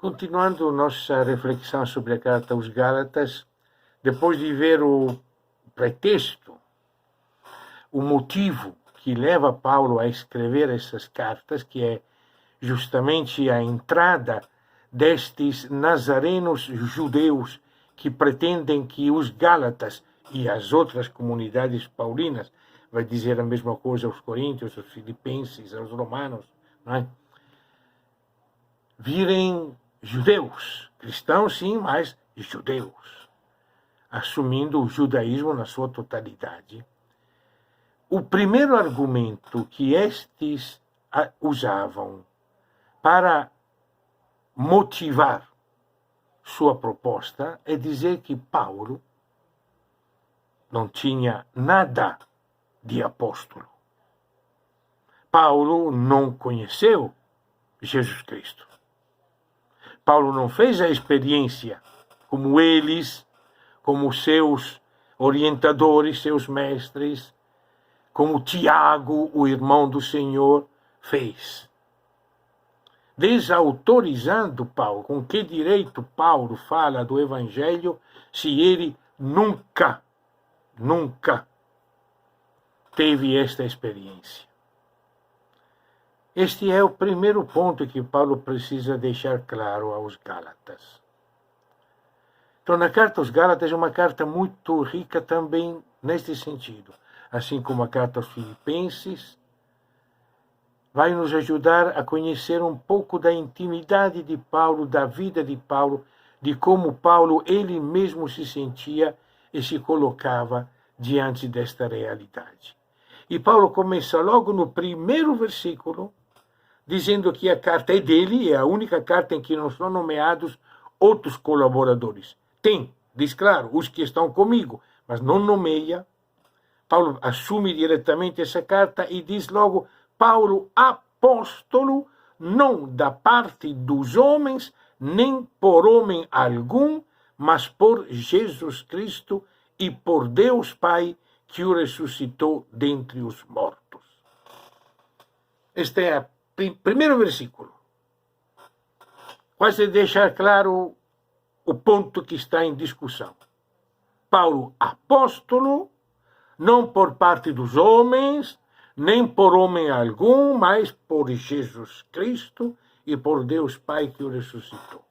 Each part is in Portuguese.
Continuando nossa reflexão sobre a carta aos Gálatas, depois de ver o pretexto, o motivo que leva Paulo a escrever essas cartas, que é justamente a entrada destes nazarenos judeus que pretendem que os Gálatas e as outras comunidades paulinas, vai dizer a mesma coisa aos coríntios, aos filipenses, aos romanos, não é? Virem judeus, cristãos sim, mas judeus, assumindo o judaísmo na sua totalidade. O primeiro argumento que estes usavam para motivar sua proposta é dizer que Paulo não tinha nada de apóstolo. Paulo não conheceu Jesus Cristo. Paulo não fez a experiência como eles, como seus orientadores, seus mestres, como Tiago, o irmão do Senhor, fez. Desautorizando Paulo. Com que direito Paulo fala do Evangelho se ele nunca teve esta experiência? Este é o primeiro ponto que Paulo precisa deixar claro aos Gálatas. Então, na carta aos Gálatas é uma carta muito rica também neste sentido. Assim como a carta aos Filipenses, vai nos ajudar a conhecer um pouco da intimidade de Paulo, da vida de Paulo, de como Paulo ele mesmo se sentia e se colocava diante desta realidade. E Paulo começa logo no primeiro versículo, dizendo que a carta é dele, é a única carta em que não são nomeados outros colaboradores. Tem, diz claro, os que estão comigo, mas não nomeia. Paulo assume diretamente essa carta e diz logo: Paulo, apóstolo, não da parte dos homens, nem por homem algum, mas por Jesus Cristo e por Deus Pai, que o ressuscitou dentre os mortos. Este é o primeiro versículo. Quase deixar claro o ponto que está em discussão. Paulo, apóstolo, não por parte dos homens, nem por homem algum, mas por Jesus Cristo e por Deus Pai que o ressuscitou.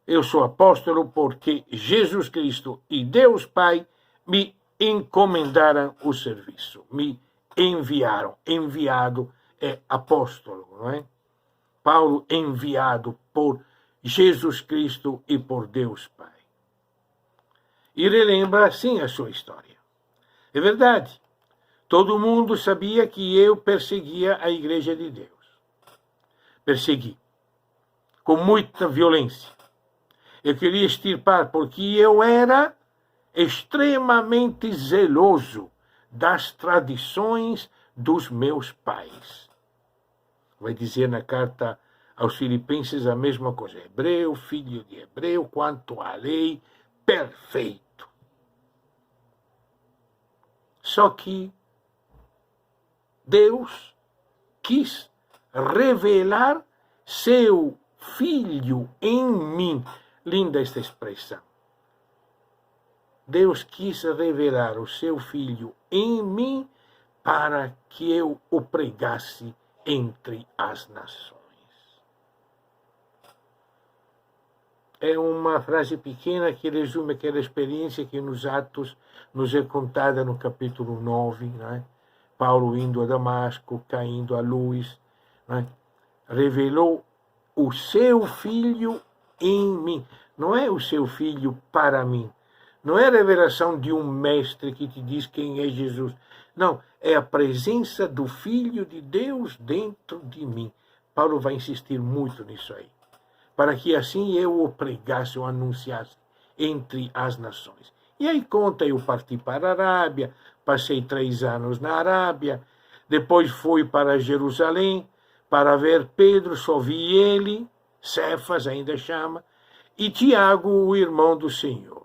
Eu sou apóstolo porque Jesus Cristo e Deus Pai me encomendaram o serviço, me enviaram. Enviado é apóstolo, não é? Paulo enviado por Jesus Cristo e por Deus Pai. E relembra assim a sua história. É verdade, todo mundo sabia que eu perseguia a Igreja de Deus. Persegui, com muita violência. Eu queria extirpar, porque eu era extremamente zeloso das tradições dos meus pais. Vai dizer na carta aos Filipenses a mesma coisa. Hebreu, filho de hebreu, quanto à lei, perfeito. Só que Deus quis revelar seu Filho em mim. Linda esta expressão. Deus quis revelar o seu Filho em mim para que eu o pregasse entre as nações. É uma frase pequena que resume aquela experiência que nos Atos nos é contada no capítulo 9, não é? Paulo indo a Damasco, caindo à luz, não é? Revelou o seu Filho em mim. Não é o seu Filho para mim. Não é a revelação de um mestre que te diz quem é Jesus. Não, é a presença do Filho de Deus dentro de mim. Paulo vai insistir muito nisso aí. Para que assim eu o pregasse, o anunciasse entre as nações. E aí conta, eu parti para a Arábia, passei 3 anos na Arábia, depois fui para Jerusalém para ver Pedro, só vi ele, Cefas ainda chama, e Tiago, o irmão do Senhor.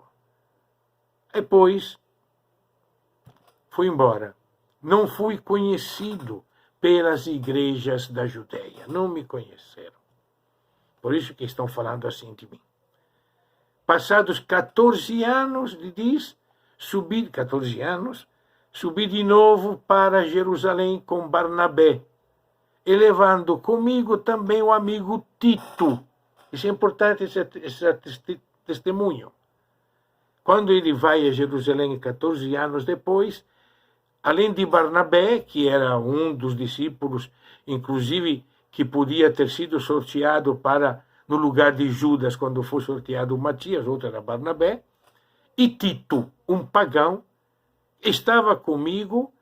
Depois fui embora. Não fui conhecido pelas igrejas da Judeia, não me conheceram. Por isso que estão falando assim de mim. Passados 14 anos, ele diz, subi 14 anos, subi de novo para Jerusalém com Barnabé, e levando comigo também o amigo Tito. Isso é importante, esse testemunho. Quando ele vai a Jerusalém 14 anos depois, além de Barnabé, que era um dos discípulos, inclusive, que podia ter sido sorteado para, no lugar de Judas, quando foi sorteado Matias, outro era Barnabé, e Tito, um pagão, estava comigo,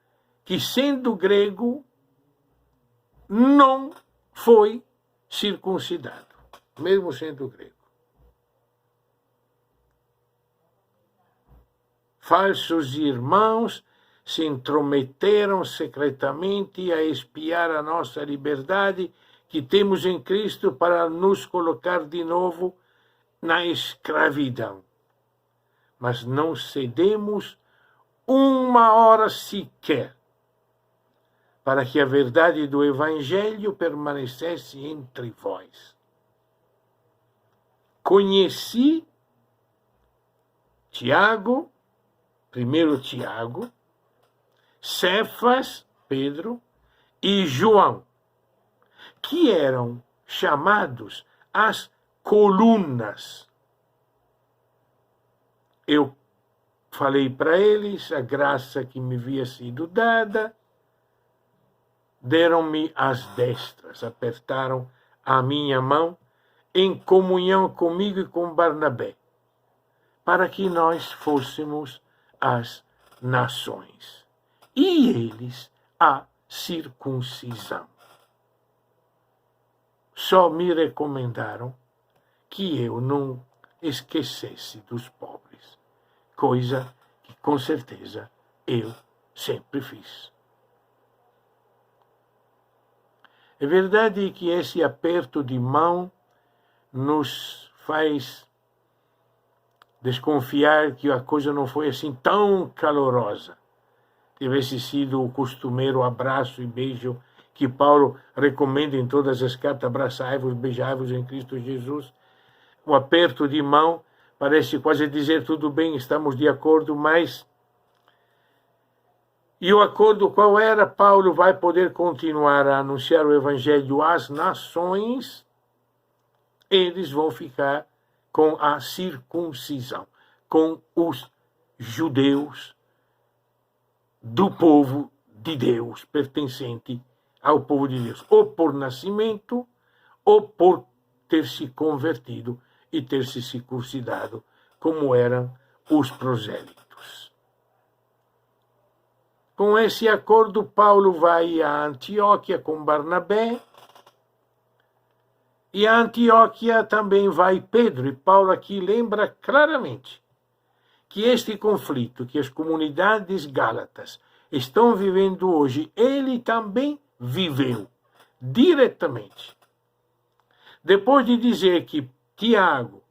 que sendo grego, não foi circuncidado, mesmo sendo grego. Falsos irmãos se intrometeram secretamente a espiar a nossa liberdade que temos em Cristo para nos colocar de novo na escravidão. Mas não cedemos uma hora sequer para que a verdade do Evangelho permanecesse entre vós. Conheci Tiago, primeiro Tiago, Cefas, Pedro, e João, que eram chamados as colunas. Eu falei para eles a graça que me havia sido dada, deram-me as destras, apertaram a minha mão em comunhão comigo e com Barnabé, para que nós fôssemos as nações, e eles a circuncisão. Só me recomendaram que eu não esquecesse dos pobres, coisa que com certeza eu sempre fiz. É verdade que esse aperto de mão nos faz desconfiar que a coisa não foi assim tão calorosa. Tivesse sido o costumeiro abraço e beijo que Paulo recomenda em todas as cartas: abraçai-vos, beijai-vos em Cristo Jesus. O aperto de mão parece quase dizer tudo bem, estamos de acordo, mas... E o acordo qual era? Paulo vai poder continuar a anunciar o Evangelho às nações, eles vão ficar com a circuncisão, com os judeus do povo de Deus, pertencente ao povo de Deus, ou por nascimento, ou por ter se convertido e ter se circuncidado, como eram os prosélitos. Com esse acordo, Paulo vai a Antioquia com Barnabé, e a Antioquia também vai Pedro, e Paulo aqui lembra claramente que este conflito que as comunidades gálatas estão vivendo hoje, ele também viveu diretamente. Depois de dizer que Tiago,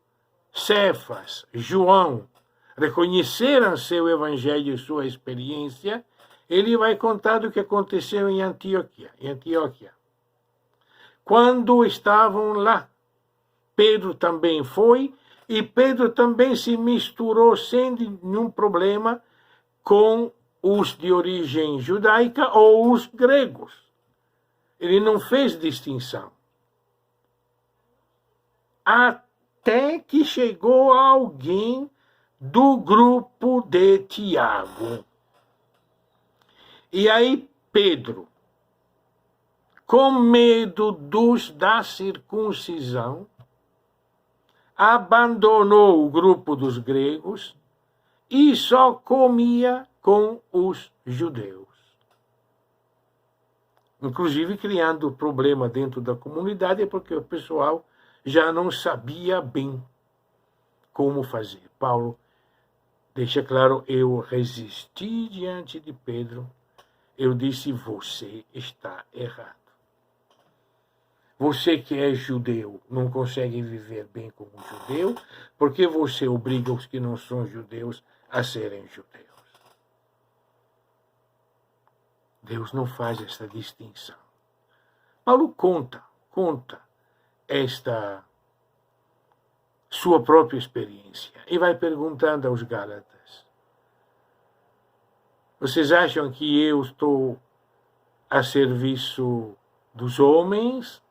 Cefas, João reconheceram seu evangelho e sua experiência, ele vai contar do que aconteceu em Antioquia. Quando estavam lá, Pedro também foi, e Pedro também se misturou sem nenhum problema com os de origem judaica ou os gregos. Ele não fez distinção. Até que chegou alguém do grupo de Tiago. E aí Pedro, com medo da circuncisão, abandonou o grupo dos gregos e só comia com os judeus. Inclusive criando problema dentro da comunidade, porque o pessoal já não sabia bem como fazer. Paulo deixa claro: eu resisti diante de Pedro, eu disse: você está errado. Você que é judeu não consegue viver bem como judeu, porque você obriga os que não são judeus a serem judeus. Deus não faz essa distinção. Paulo conta esta sua própria experiência. E vai perguntando aos Gálatas: vocês acham que eu estou a serviço dos homens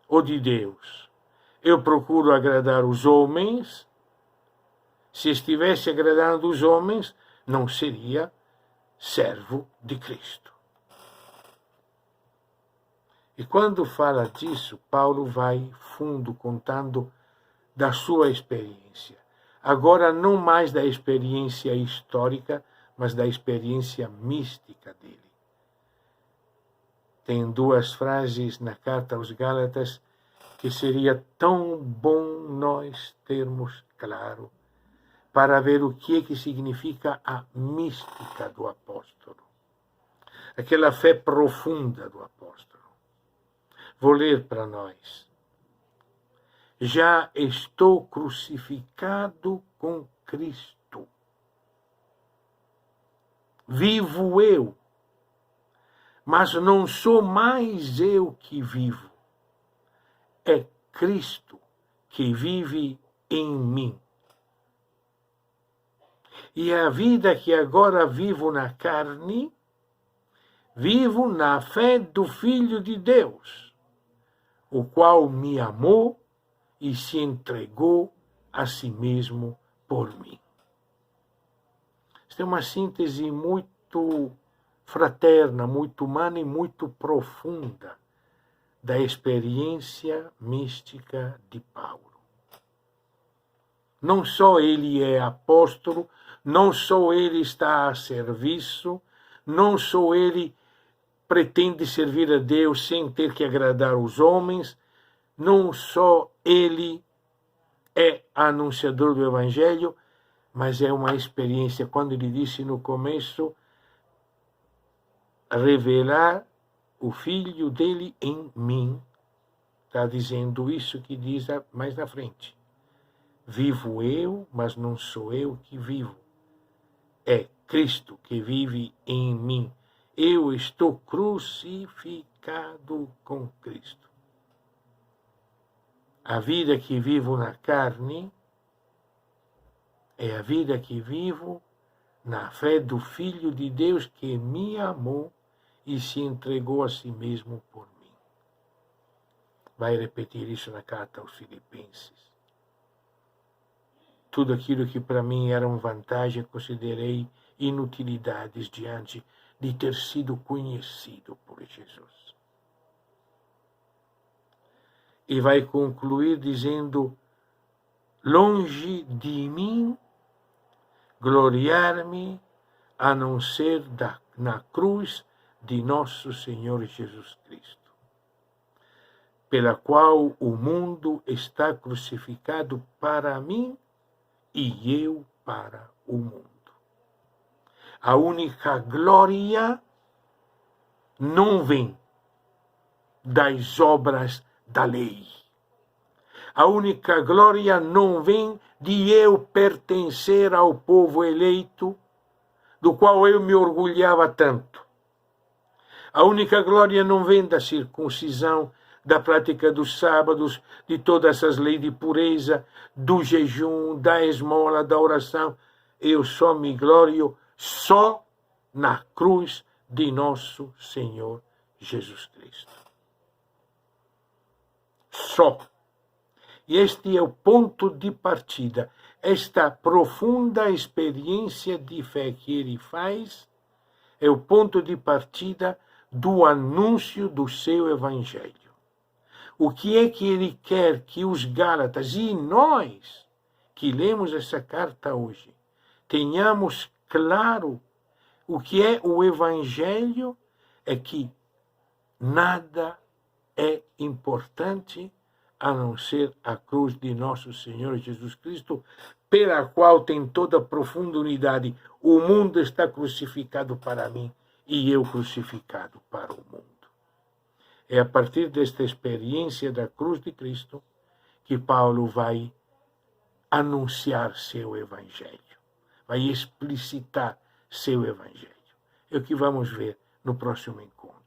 ou de Deus? Eu procuro agradar os homens. Se estivesse agradando os homens, não seria servo de Cristo. E quando fala disso, Paulo vai fundo contando da sua experiência. Agora, não mais da experiência histórica, mas da experiência mística dele. Tem duas frases na carta aos Gálatas que seria tão bom nós termos claro para ver o que significa a mística do apóstolo. Aquela fé profunda do apóstolo. Vou ler para nós. Já estou crucificado com Cristo. Vivo eu, mas não sou mais eu que vivo. É Cristo que vive em mim. E a vida que agora vivo na carne, vivo na fé do Filho de Deus, o qual me amou e se entregou a si mesmo por mim. Esta é uma síntese muito fraterna, muito humana e muito profunda da experiência mística de Paulo. Não só ele é apóstolo, não só ele está a serviço, não só ele pretende servir a Deus sem ter que agradar os homens, não só ele é anunciador do Evangelho, mas é uma experiência, quando ele disse no começo, revelar o Filho dele em mim. Está dizendo isso que diz mais na frente. Vivo eu, mas não sou eu que vivo. É Cristo que vive em mim. Eu estou crucificado com Cristo. A vida que vivo na carne é a vida que vivo na fé do Filho de Deus que me amou e se entregou a si mesmo por mim. Vai repetir isso na carta aos Filipenses. Tudo aquilo que para mim era uma vantagem, considerei inutilidades diante de ter sido conhecido por Jesus. E vai concluir dizendo: longe de mim gloriar-me a não ser na cruz de nosso Senhor Jesus Cristo, pela qual o mundo está crucificado para mim e eu para o mundo. A única glória não vem das obras da lei. A única glória não vem de eu pertencer ao povo eleito, do qual eu me orgulhava tanto. A única glória não vem da circuncisão, da prática dos sábados, de todas essas leis de pureza, do jejum, da esmola, da oração. Eu só me glorio só na cruz de nosso Senhor Jesus Cristo. Só. E este é o ponto de partida. Esta profunda experiência de fé que ele faz é o ponto de partida do anúncio do seu Evangelho. O que é que ele quer que os Gálatas e nós, que lemos essa carta hoje, tenhamos claro o que é o Evangelho? É que nada é importante a não ser a cruz de nosso Senhor Jesus Cristo, pela qual tem toda a profunda unidade. O mundo está crucificado para mim e eu crucificado para o mundo. É a partir desta experiência da cruz de Cristo que Paulo vai anunciar seu Evangelho, vai explicitar seu Evangelho. É o que vamos ver no próximo encontro.